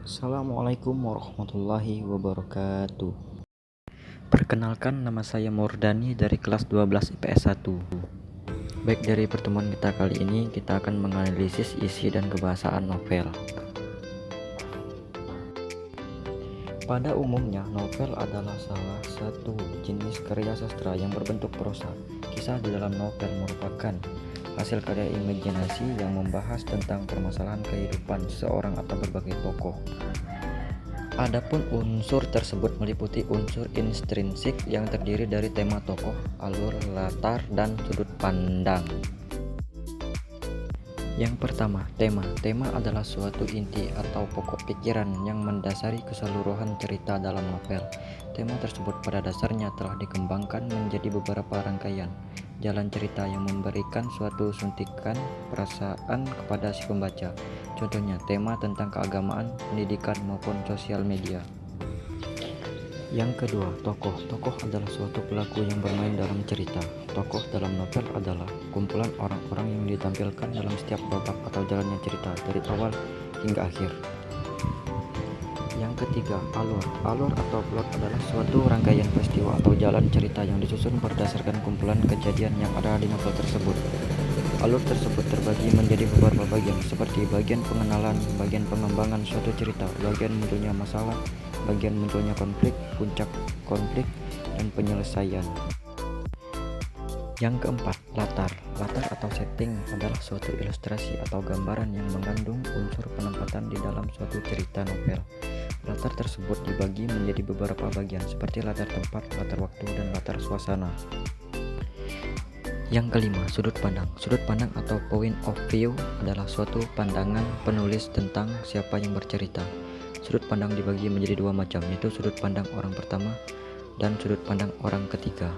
Assalamualaikum warahmatullahi wabarakatuh. Perkenalkan, nama saya Murdani dari kelas 12 IPS 1. Baik, dari pertemuan kita kali ini kita akan menganalisis isi dan kebahasaan novel. Pada umumnya, novel adalah salah satu jenis karya sastra yang berbentuk prosa. Kisah di dalam novel merupakan hasil karya imajinasi yang membahas tentang permasalahan kehidupan seseorang atau berbagai tokoh. Adapun unsur tersebut meliputi unsur intrinsik yang terdiri dari tema tokoh, alur, latar, dan sudut pandang. Yang pertama, tema. Tema adalah suatu inti atau pokok pikiran yang mendasari keseluruhan cerita dalam novel. Tema tersebut pada dasarnya telah dikembangkan menjadi beberapa rangkaian jalan cerita yang memberikan suatu suntikan perasaan kepada si pembaca. Contohnya, tema tentang keagamaan, pendidikan, maupun sosial media. Yang kedua, tokoh. Tokoh adalah suatu pelaku yang bermain dalam cerita. Tokoh dalam novel adalah kumpulan orang-orang yang ditampilkan dalam setiap babak atau jalannya cerita dari awal hingga akhir. Yang ketiga, alur. Alur atau plot adalah suatu rangkaian peristiwa atau jalan cerita yang disusun berdasarkan kumpulan kejadian yang ada di novel tersebut. Alur tersebut terbagi menjadi beberapa bagian, seperti bagian pengenalan, bagian pengembangan suatu cerita, bagian munculnya masalah, bagian munculnya konflik, puncak konflik, dan penyelesaian. Yang keempat, latar. Latar atau setting adalah suatu ilustrasi atau gambaran yang mengandung unsur penempatan di dalam suatu cerita novel. Latar tersebut dibagi menjadi beberapa bagian, seperti latar tempat, latar waktu, dan latar suasana. Yang kelima, sudut pandang. Sudut pandang atau point of view adalah suatu pandangan penulis tentang siapa yang bercerita. Sudut pandang dibagi menjadi dua macam, yaitu sudut pandang orang pertama dan sudut pandang orang ketiga.